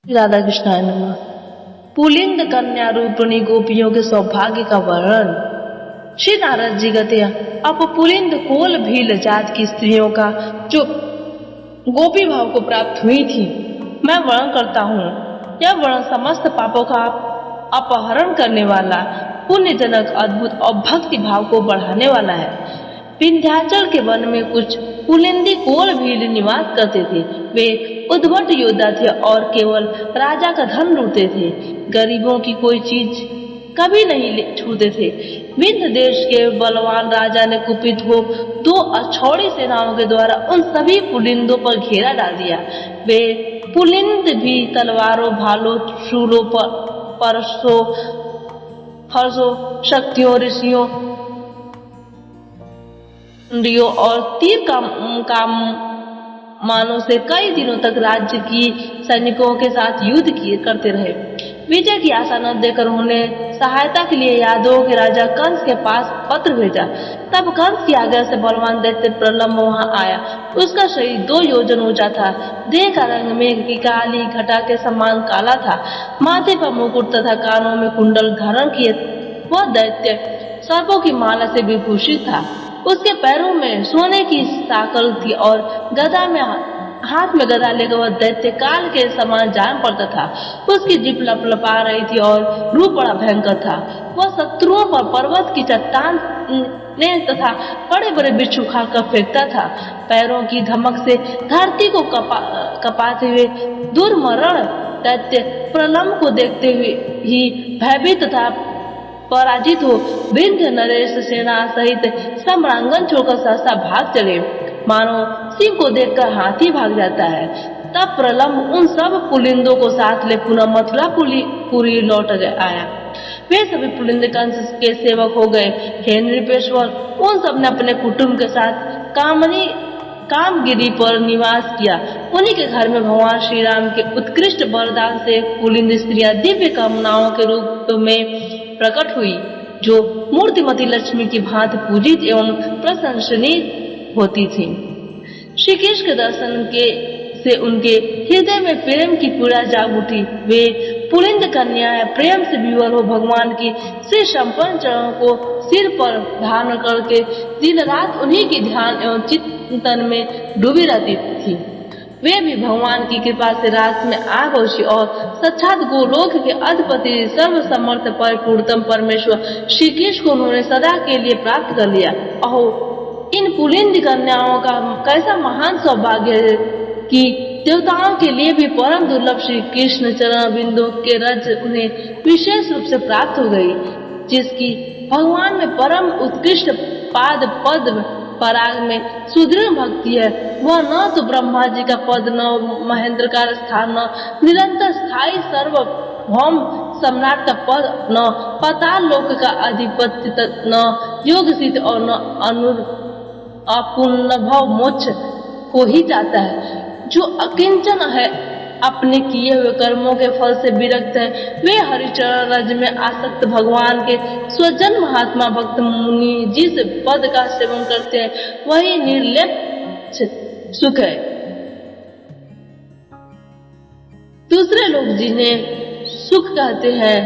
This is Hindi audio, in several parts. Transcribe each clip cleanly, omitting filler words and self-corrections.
राधा कृष्णाय नमः। पुलिंद कन्या रूपिणी गोपियों के सौभाग्य का वर्णन। श्री नारद जी कहते हैं, अब पुलिंद कोल भील जात की स्त्रियों का जो गोपी भाव को प्राप्त हुई थी, मैं वर्णन करता हूँ। यह वर्णन समस्त पापों का अपहरण करने वाला, पुण्यजनक, अद्भुत और भक्ति भाव को बढ़ाने वाला है। विंध्याचल के वन में कुछ पुलिंदी कोल भील निवास करते थे। वे उद्भट योद्धा थे और केवल राजा का धन लूटते थे। गरीबों की कोई चीज कभी नहीं छूते थे। विंध्य देश के बलवान राजा ने कुपित हो 2 अछौड़ी सेनाओं के द्वारा उन सभी पुलिंदों पर घेरा डाल दिया। वे पुलिंद भी तलवारों, भालों, शूलों, परसों, हर्षों, शक्तियों, ऋषियों और तीर मानों से कई दिनों तक राज्य की सैनिकों के साथ युद्ध करते रहे। विजय की आशा न देकर उन्होंने सहायता के लिए यादवों के राजा कंस के पास पत्र भेजा। तब कंस की आज्ञा से बलवान दैत्य प्रलंब वहां आया। उसका शरीर 2 योजन ऊंचा था। देह का रंग मेघ की काली घटा के समान काला था। माथे पर मुकुट तथा कानों में कुंडल धारण किए वह दैत्य सर्पों की माला से विभूषित था। उसके पैरों में सोने की साकल थी और गदा में हाथ में गदा लेकर वह दैत्य काल के समान जान पड़ता था। उसकी जीभ लपलपा रही थी और रूप बड़ा भयंकर था। वह शत्रुओं पर पर्वत की चट्टान तथा बड़े बड़े वृक्ष उखाड़कर फेंकता था। पैरों की धमक से धरती को कपाते हुए दुर्मरण दैत्य प्रलंब को देखते हुए ही भयभीत तथा पराजित हो विंध्य नरेश सेना सहित सम्रांगन छोड़कर सहसा भाग चले, मानो सिंह को देखकर हाथी भाग जाता है। तब प्रलंब उन सब पुलिंदों को साथ ले पुनः मथुरापुरी लौट आया। वे सभी पुलिंद कंस के सेवक हो गए। हे नृपेश्वर, उन सब ने अपने कुटुंब के साथ कामगिरी पर निवास किया। उन्हीं के घर में भगवान श्री राम के उत्कृष्ट वरदान से पुलिंद स्त्रियां दिव्य कामनाओं के रूप में प्रकट हुई, जो मूर्तिमती लक्ष्मी की भांति पूजित एवं प्रशंसनीय होती थी। श्री कृष्ण के दर्शन से उनके हृदय में प्रेम की पीड़ा जाग उठी। वे पुलिंद कन्याएं प्रेम से विवल हो भगवान की श्री संपन्न चरणों को सिर पर धारण करके दिन रात उन्हीं के ध्यान एवं चिंतन में डूबी रहती थी। वे भी भगवान की कृपा से रात में आ पहुंची और साक्षात गोलोक के अधिपति सर्वसमर्थ परिपूर्णतम परमेश्वर श्री कृष्ण को उन्होंने सदा के लिए प्राप्त कर लिया। अहो, इन पुलिंद कन्याओं का कैसा महान सौभाग्य है कि देवताओं के लिए भी परम दुर्लभ श्री कृष्ण चरण बिंदु के रज उन्हें विशेष रूप से प्राप्त हो गई। जिसकी भगवान में परम उत्कृष्ट पाद पद्म पराग में सुदृढ़ भक्ति है, वह न तो ब्रह्मा जी का पद, न महेंद्र का स्थान, न निरंतर स्थायी सार्वभौम सम्राट का पद, न पाताल लोक का अधिपत्य, न योग सिद्ध और न अपुनर्भव मोक्ष को ही चाहता है। जो अकिंचन है, अपने किए हुए कर्मों के फल से विरक्त है, वे हरिचरण रज में आसक्त भगवान के स्वजन महात्मा भक्त मुनि जिस पद का सेवन करते हैं, वही निर्लेप सुख है। दूसरे लोग जिन्हें सुख कहते हैं,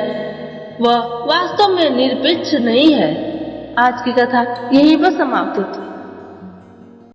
वह वास्तव में निरपेक्ष नहीं है। आज की कथा यहीं पर समाप्त होती है।